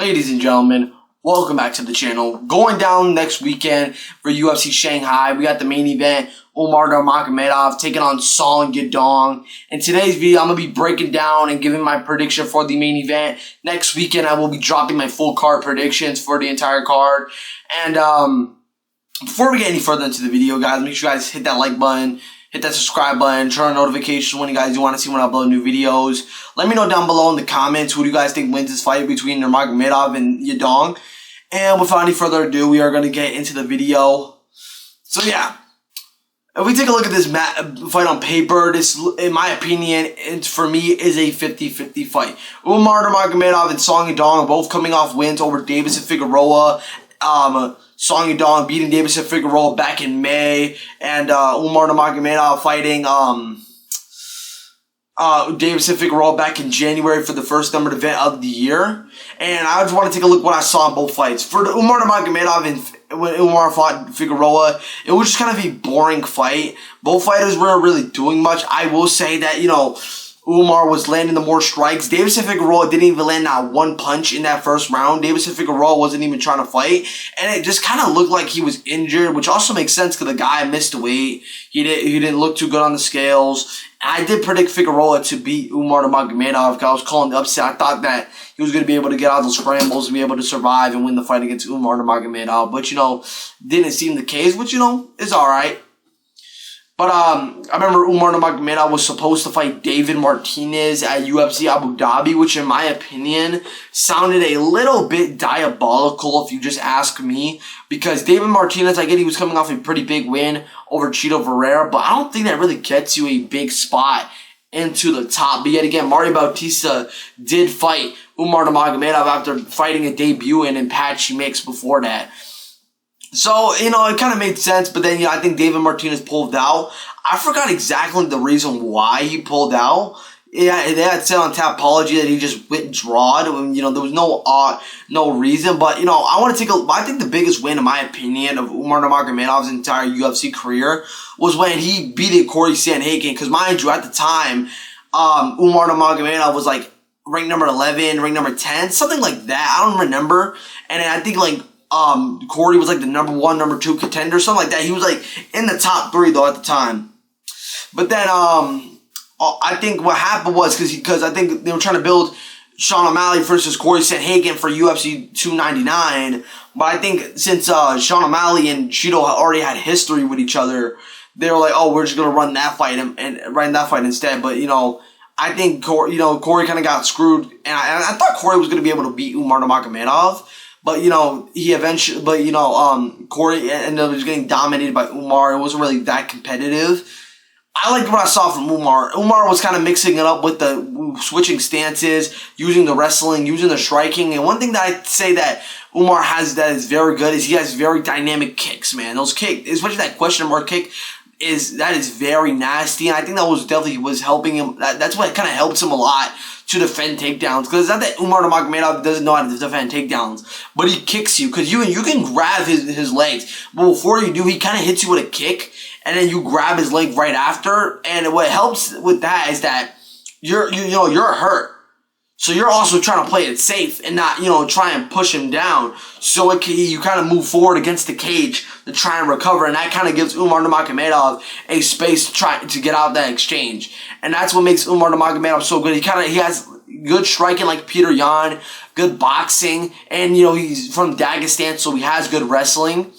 Ladies and gentlemen, welcome back to the channel. Going down next weekend for UFC Shanghai, we got the main event, Umar Nurmagomedov taking on Song Yadong. In today's video, I'm going to be breaking down and giving my prediction for the main event. Next weekend, I will be dropping my full card predictions for the entire card. And before we get any further into the video, guys, make sure you guys hit that like button. Hit that subscribe button, turn on notifications when you guys do want to see when I upload new videos. Let me know down below in the comments who do you guys think wins this fight between Nurmagomedov and Yadong. And without any further ado, we are going to get into the video. So yeah, if we take a look at this fight on paper, this, in my opinion, for me, is a 50-50 fight. Umar Nurmagomedov and Song Yadong are both coming off wins over Davis and Figueroa. Song Yadong beating Davis and Figueroa back in May, and Umar Nurmagomedov fighting Davis and Figueroa back in January for the first numbered event of the year. And I just want to take a look at what I saw in both fights. For the Umar Nurmagomedov and when Umar fought Figueroa, it was just kind of a boring fight. Both fighters weren't really doing much. I will say that, you know, Umar was landing the more strikes. Davis and Figueroa didn't even land not one punch in that first round. Davis and Figueroa wasn't even trying to fight. And it just kind of looked like he was injured, which also makes sense because the guy missed weight. He didn't look too good on the scales. I did predict Figueroa to beat Umar Nurmagomedov because I was calling the upset. I thought that he was going to be able to get out of those scrambles and be able to survive and win the fight against Umar Nurmagomedov. But, you know, didn't seem the case, which, you know, is all right. But I remember Umar Nurmagomedov was supposed to fight David Martinez at UFC Abu Dhabi, which in my opinion sounded a little bit diabolical if you just ask me. Because David Martinez, I get he was coming off a pretty big win over Chito Ferreira, but I don't think that really gets you a big spot into the top. But yet again, Mario Bautista did fight Umar Nurmagomedov after fighting a debut in Patchy Mix before that. So, you know, it kind of made sense, but then, you know, I think David Martinez pulled out. I forgot exactly the reason why he pulled out. Yeah, they had said on Tapology that he just withdrawed. You know, there was no reason. But, you know, I think the biggest win, in my opinion, of Umar Nurmagomedov's entire UFC career was when he beat Corey Sandhagen. Because, mind you, at the time, Umar Nurmagomedov was, like, ranked number 11, ranked number 10, something like that. I don't remember. And I think, like, Corey was like the number 1, number 2 contender, something like that. He was like in the top 3 though at the time. But then I think what happened was because I think they were trying to build Sean O'Malley versus Corey Sandhagen for UFC 299. But I think since Sean O'Malley and Chito already had history with each other, they were like, oh, we're just gonna run that fight and run that fight instead. But you know, I think Corey kind of got screwed, and I thought Corey was gonna be able to beat Umar Nurmagomedov. But, you know, Corey ended up just getting dominated by Umar. It wasn't really that competitive. I liked what I saw from Umar. Umar was kind of mixing it up with the switching stances, using the wrestling, using the striking. And one thing that I say that Umar has that is very good is he has very dynamic kicks, man. Those kicks, especially that question mark kick, is very nasty. And I think that was definitely helping him. That's what kind of helps him a lot to defend takedowns, because it's not that Umar Nurmagomedov doesn't know how to defend takedowns, but he kicks you, because you can grab his legs, but before you do, he kind of hits you with a kick, and then you grab his leg right after, and what helps with that is that you're hurt, so you're also trying to play it safe and not, you know, try and push him down, so you kind of move forward against the cage to try and recover, and that kind of gives Umar Nurmagomedov a space to try to get out that exchange. And that's what makes Umar Nurmagomedov so good. He has good striking like Peter Yan, good boxing, and, you know, he's from Dagestan, so he has good wrestling.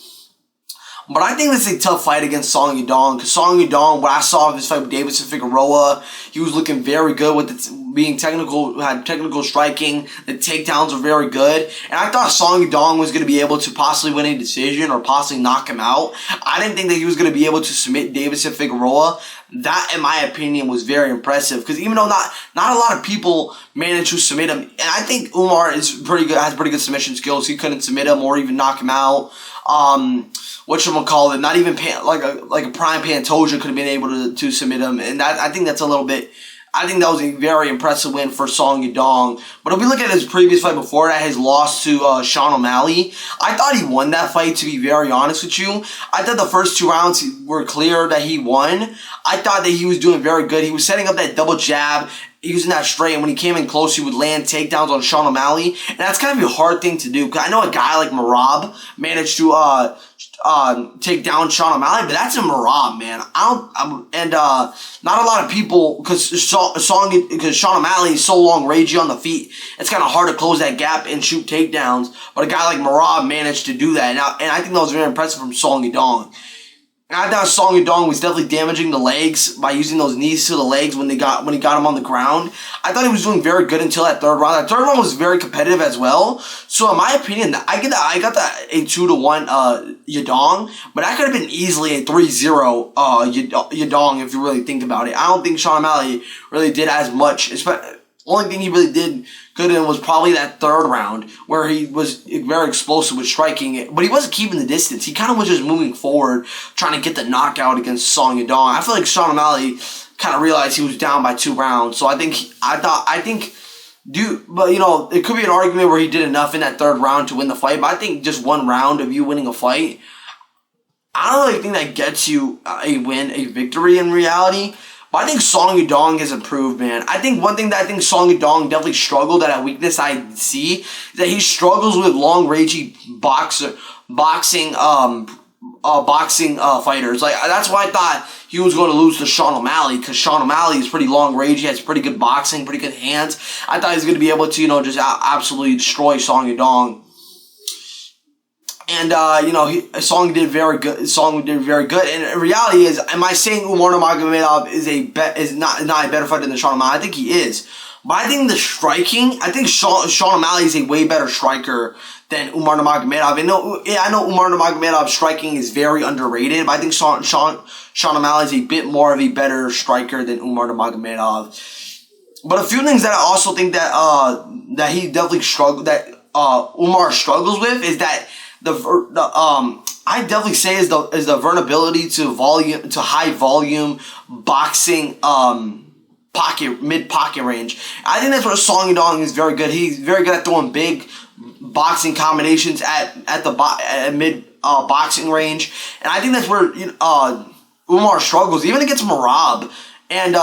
But I think this is a tough fight against Song Yadong, because Song Yadong, what I saw of his fight with Davis and Figueroa, he was looking very good with being technical, had technical striking, the takedowns were very good, and I thought Song Yadong was going to be able to possibly win a decision or possibly knock him out. I didn't think that he was going to be able to submit Davis and Figueroa. That, in my opinion, was very impressive, because even though not a lot of people managed to submit him, and I think Umar is pretty good, has pretty good submission skills. He couldn't submit him or even knock him out. Whatchamacallit, not even like a prime Pantoja could have been able to submit him, and I think that's a little bit. I think that was a very impressive win for Song Yadong. But if we look at his previous fight before that, his loss to Sean O'Malley, I thought he won that fight, to be very honest with you. I thought the first 2 rounds were clear that he won. I thought that he was doing very good. He was setting up that double jab using that straight, and when he came in close, he would land takedowns on Sean O'Malley, and that's kind of a hard thing to do, because I know a guy like Merab managed to take down Sean O'Malley, but that's a Merab, man. Not a lot of people, because Sean O'Malley is so long ragey on the feet, it's kind of hard to close that gap and shoot takedowns, but a guy like Merab managed to do that, and I think that was very impressive from Song Yadong. And I thought Song Yadong was definitely damaging the legs by using those knees to the legs when he got him on the ground. I thought he was doing very good until that third round. That third round was very competitive as well. So in my opinion, I got that a 2-1 Yadong, but that could have been easily a 3-0 Yadong if you really think about it. I don't think Sean O'Malley really did as much. Only thing he really did good in was probably that third round where he was very explosive with striking it, but he wasn't keeping the distance. He kind of was just moving forward, trying to get the knockout against Song Yadong. I feel like Sean O'Malley kind of realized he was down by 2 rounds, so but you know, it could be an argument where he did enough in that third round to win the fight, but I think just 1 round of you winning a fight, I don't really think that gets you a victory in reality. But I think Song Yadong has improved, man. I think one thing that I think Song Yadong definitely struggled at, a weakness I see, is that he struggles with long, ragey boxing fighters. Like, that's why I thought he was going to lose to Sean O'Malley, because Sean O'Malley is pretty long ragey, has pretty good boxing, pretty good hands. I thought he was going to be able to, you know, just absolutely destroy Song Yadong. And, you know, Song did very good. And in reality am I saying Umar Nurmagomedov is not a better fighter than Sean O'Malley? I think he is. But I think the striking, I think Sean O'Malley is a way better striker than Umar Nurmagomedov. I know Umar Nurmagomedov's striking is very underrated, but I think Sean O'Malley is a bit more of a better striker than Umar Nurmagomedov. But a few things that I also think that he definitely Umar struggles with is that I definitely say is the vulnerability to high volume boxing mid pocket range. I think that's where Song Yadong is very good. He's very good at throwing big boxing combinations at mid boxing range, and I think that's where Umar struggles even against Merab. And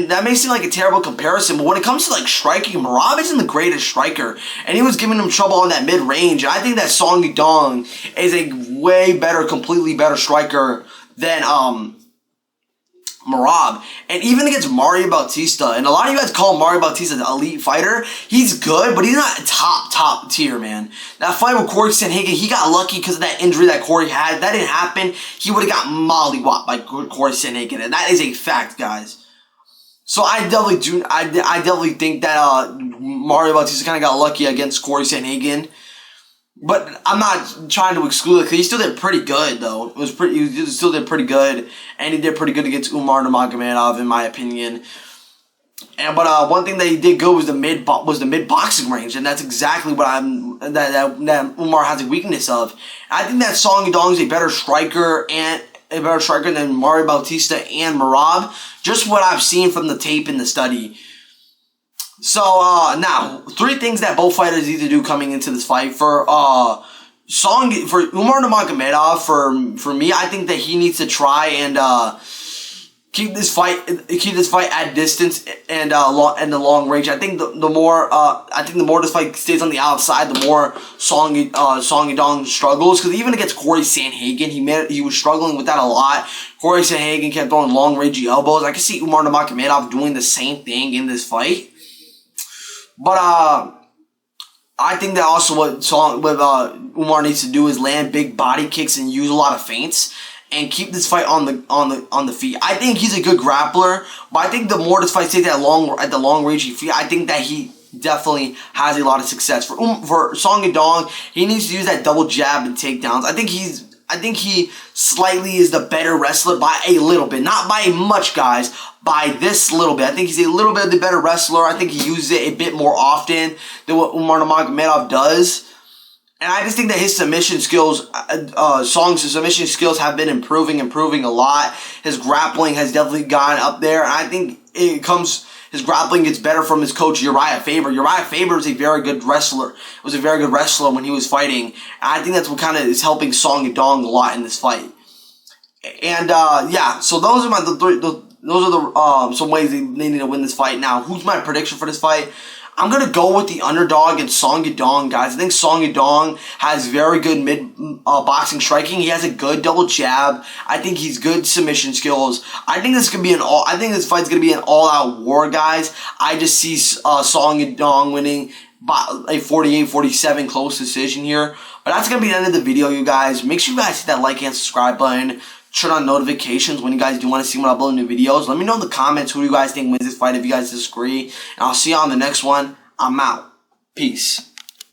that may seem like a terrible comparison, but when it comes to like striking, Merab isn't the greatest striker, and he was giving him trouble on that mid-range. And I think that Song Yadong is a way better, completely better striker than Merab. And even against Mario Bautista, and a lot of you guys call Mario Bautista an elite fighter. He's good, but he's not top tier, man. That fight with Corey Sandhagen, he got lucky because of that injury that Corey had. If that didn't happen, he would have got mollywopped by Corey Sandhagen, and that is a fact, guys. So I definitely think that Mario Bautista kind of got lucky against Corey Sandhagen. But I'm not trying to exclude it, because he still did pretty good, though. He still did pretty good, and he did pretty good against Umar Nurmagomedov, in my opinion. But one thing that he did good was the mid boxing range, and that's exactly what that Umar has a weakness of. I think that Song Yadong is a better striker than Mario Bautista and Merab. Just what I've seen from the tape and the study. So, now, 3 things that both fighters need to do coming into this fight. For Umar Nurmagomedov, for me, I think that he needs to try and keep this fight at distance and the long range. I think the more this fight stays on the outside, the more Song Yadong struggles. Because even against Corey Sandhagen, he was struggling with that a lot. Corey Sandhagen kept throwing long rangey elbows. I can see Umar Nurmagomedov doing the same thing in this fight. But I think that also what Umar needs to do is land big body kicks and use a lot of feints and keep this fight on the feet. I think he's a good grappler, but I think the more this fight stays at the long range feet, I think that he definitely has a lot of success. For Song Yadong, he needs to use that double jab and takedowns. I think he slightly is the better wrestler by a little bit, not by much, guys. By this little bit. I think he's a little bit of the better wrestler. I think he uses it a bit more often than what Umar Nurmagomedov does. And I just think that his submission skills, Song's submission skills have been improving a lot. His grappling has definitely gone up there. And I think his grappling gets better from his coach, Uriah Faber. Uriah Faber is a very good wrestler. Was a very good wrestler when he was fighting. And I think that's what kind of is helping Song Yadong a lot in this fight. And, yeah, so those are those are the some ways they need to win this fight. Now, who's my prediction for this fight? I'm going to go with the underdog in Song Yadong, guys. I think Song Yadong has very good mid-boxing striking. He has a good double jab. I think he's good submission skills. I think this fight's going to be an all-out war, guys. I just see Song Yadong winning by a 48-47 close decision here. But that's going to be the end of the video, you guys. Make sure you guys hit that like and subscribe button. Turn on notifications when you guys do want to see when I upload new videos. Let me know in the comments who you guys think wins this fight if you guys disagree. And I'll see you on the next one. I'm out. Peace.